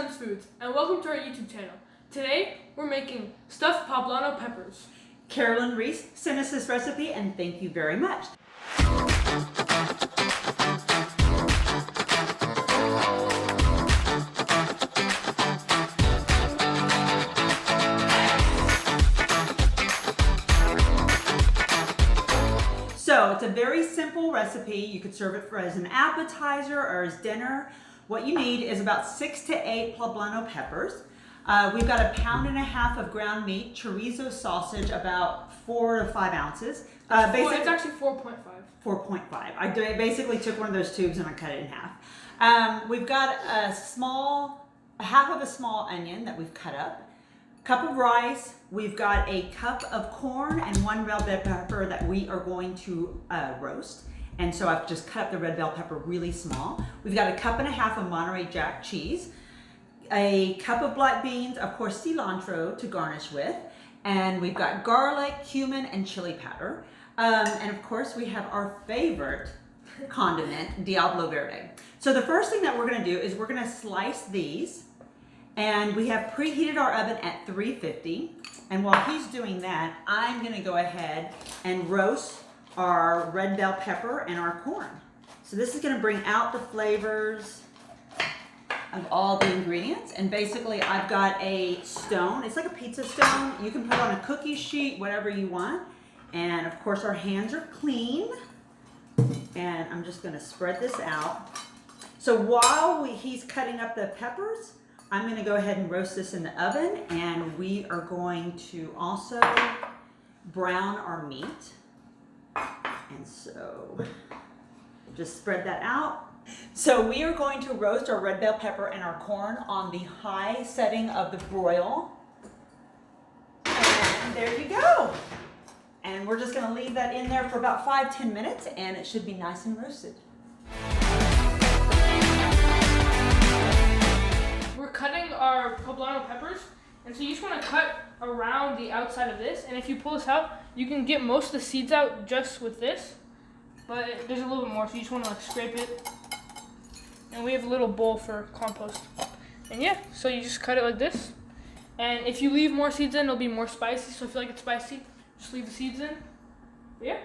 Sense Foods, and welcome to our YouTube channel. Today, we're making stuffed poblano peppers. Carolyne Reese sent us this recipe, and thank you very much. So it's a very simple recipe. You could serve it as an appetizer or as dinner. What you need is about 6 to 8 poblano peppers. We've got 1.5 pounds of ground meat, chorizo sausage, about 4 to 5 ounces. It's actually 4.5. 4.5. I basically took one of those tubes and I cut it in half. We've got half of a small onion that we've cut up. Cup of rice. We've got a cup of corn and 1 red bell pepper that we are going to roast. And so I've just cut up the red bell pepper really small. We've got 1.5 cups of Monterey Jack cheese, a cup of black beans, of course cilantro to garnish with, and we've got garlic, cumin, and chili powder. And of course we have our favorite condiment, Diablo Verde. So the first thing that we're gonna do is we're gonna slice these, and we have preheated our oven at 350. And while he's doing that, I'm gonna go ahead and roast our red bell pepper and our corn. So this is gonna bring out the flavors of all the ingredients. And basically I've got a stone, it's like a pizza stone. You can put on a cookie sheet, whatever you want. And of course our hands are clean. And I'm just gonna spread this out. So while he's cutting up the peppers, I'm gonna go ahead and roast this in the oven, and we are going to also brown our meat. And so just spread that out. So we are going to roast our red bell pepper and our corn on the high setting of the broil. And there you go. And we're just gonna leave that in there for about 5-10 minutes, and it should be nice and roasted. We're cutting our poblano peppers, and so you just want to cut around the outside of this, and if you pull this out, you can get most of the seeds out just with this, but there's a little bit more, so you just want to like scrape it. And we have a little bowl for compost. And yeah, so you just cut it like this, and if you leave more seeds in, it'll be more spicy, so if you like it spicy, just leave the seeds in. But yeah.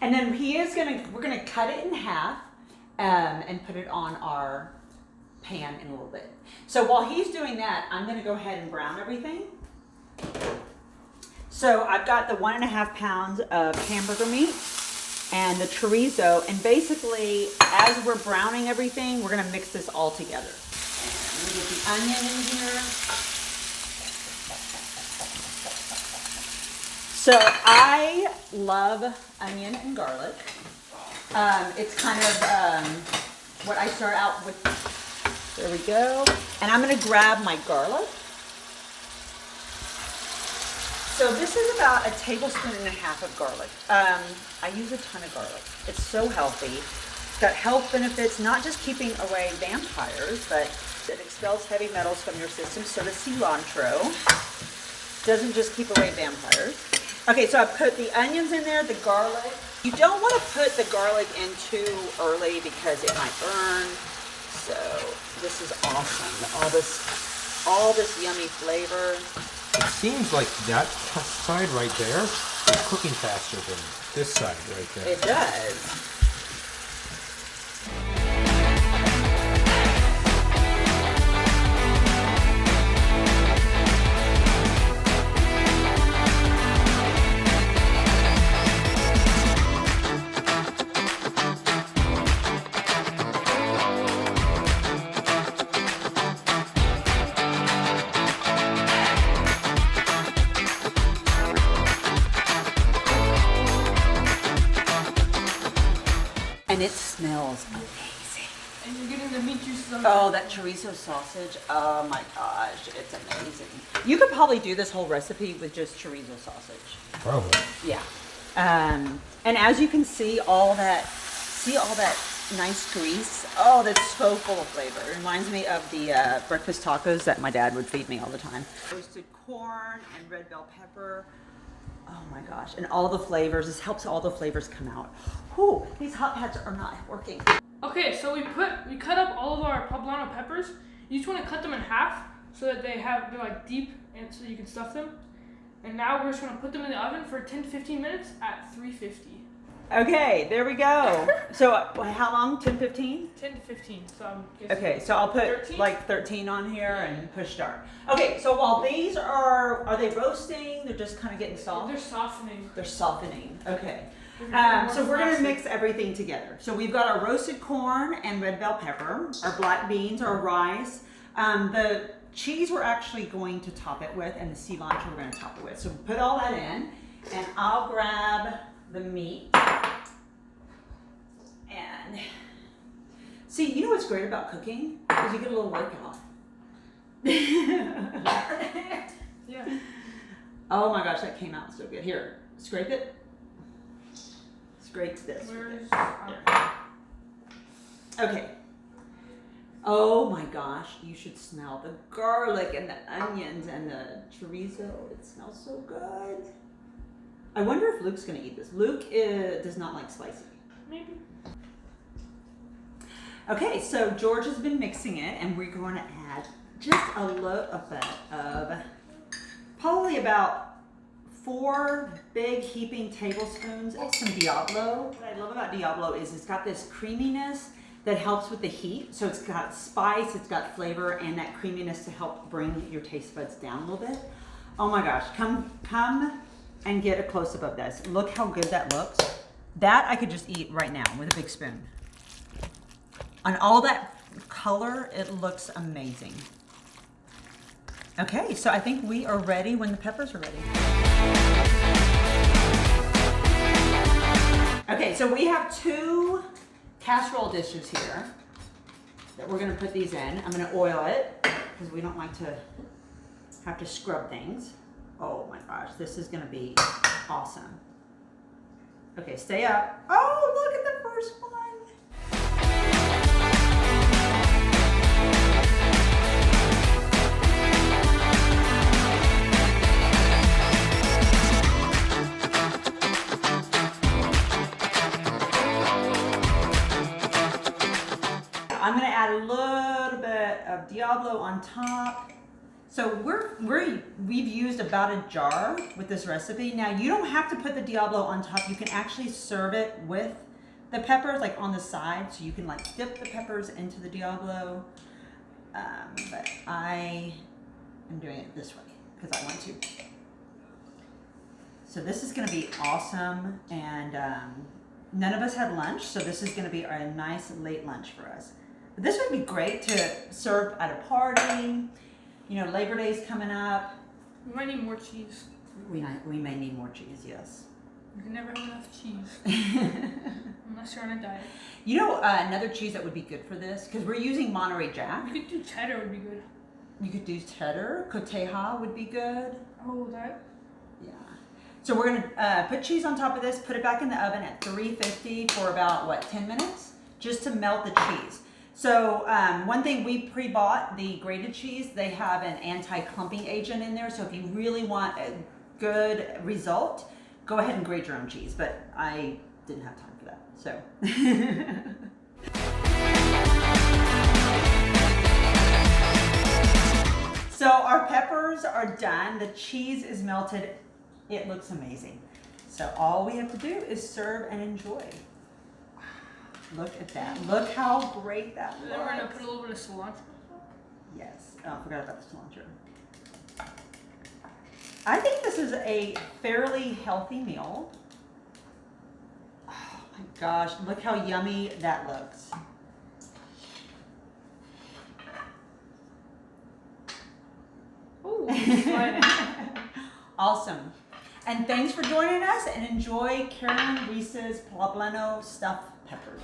And then we're gonna cut it in half and put it on our pan in a little bit. So while he's doing that, I'm gonna go ahead and brown everything. So I've got the 1.5 pounds of hamburger meat and the chorizo, and basically as we're browning everything, we're gonna mix this all together. Let me get the onion in here. So I love onion and garlic. It's kind of what I start out with. There we go. And I'm gonna grab my garlic. So this is about 1.5 tablespoons of garlic. I use a ton of garlic. It's so healthy. It's got health benefits, not just keeping away vampires, but it expels heavy metals from your system. So the cilantro doesn't just keep away vampires. Okay, so I put the onions in there, the garlic. You don't want to put the garlic in too early because it might burn. So this is awesome. All this yummy flavor. It seems like that side right there is cooking faster than this side right there. It does. And it smells amazing. And you're getting the meat juices on Oh, that chorizo sausage. Oh my gosh, it's amazing. You could probably do this whole recipe with just chorizo sausage. Probably. Yeah. And as you can see, all that nice grease. Oh, that's so full of flavor. It reminds me of the breakfast tacos that my dad would feed me all the time. Roasted corn and red bell pepper. Oh my gosh, and all the flavors. This helps all the flavors come out. Whew, these hot pads are not working. Okay, so we cut up all of our poblano peppers, You just want to cut them in half so that they're like deep and so you can stuff them. And now we're just going to put them in the oven for 10 to 15 minutes at 350. Okay, there we go. So how long? 10, 15? 10 to 15. So I'm guessing. Okay, so I'll put 13? like 13 on here and push start. Okay, so while these are they roasting? They're just kind of getting soft? They're softening. They're softening. Okay. They're So more we're going to flaccid. mix everything together. So we've got our roasted corn and red bell pepper, our black beans, our rice. The cheese we're actually going to top it with, and the cilantro we're going to top it with. So put all that in, and I'll grab the meat. And see, you know what's great about cooking? Is you get a little workout. Yeah. Oh my gosh, that came out so good. Here, scrape it. Scrape this. Where's Okay. Oh my gosh, you should smell the garlic and the onions and the chorizo. It smells so good. I wonder if Luke's gonna eat this. Luke does not like spicy. maybe? Okay, so George has been mixing it, and we're going to add just a little bit of, probably about 4 big heaping tablespoons of some Diablo. What I love about Diablo is it's got this creaminess that helps with the heat. So it's got spice, it's got flavor, and that creaminess to help bring your taste buds down a little bit. Oh my gosh, come and get a close-up of this. Look how good that looks. That I could just eat right now with a big spoon. On all that color, it looks amazing. Okay, so I think we are ready when the peppers are ready. Okay, so we have 2 casserole dishes here that we're gonna put these in. I'm gonna oil it because we don't like to have to scrub things. Oh my gosh, this is gonna be awesome. Okay, stay up. Oh, look at the first one. I'm gonna add a little bit of Diablo on top. So we've used about a jar with this recipe. Now you don't have to put the Diablo on top. You can actually serve it with the peppers like on the side. So you can like dip the peppers into the Diablo. But I am doing it this way because I want to. So this is gonna be awesome. And none of us had lunch. So this is gonna be a nice late lunch for us. But this would be great to serve at a party. You know, Labor Day's coming up. We might need more cheese. We may need more cheese, yes. You can never have enough cheese unless you're on a diet. You know, another cheese that would be good for this, because we're using Monterey Jack. You could do cheddar would be good. You could do cheddar. Coteja would be good. Oh, that. Yeah. So we're gonna put cheese on top of this, put it back in the oven at 350 for about, what, 10 minutes? Just to melt the cheese. So one thing, we pre-bought the grated cheese. They have an anti-clumping agent in there. So if you really want a good result, go ahead and grate your own cheese. But I didn't have time for that, so. So our peppers are done. The cheese is melted. It looks amazing. So all we have to do is serve and enjoy. Look at that. Look how great that looks. Then we're gonna put a little bit of cilantro. Yes. Oh, I forgot about the cilantro. I think this is a fairly healthy meal. Oh my gosh, look how yummy that looks. Ooh, Awesome. And thanks for joining us, and enjoy Carolyne Reese's Poblano stuffed peppers.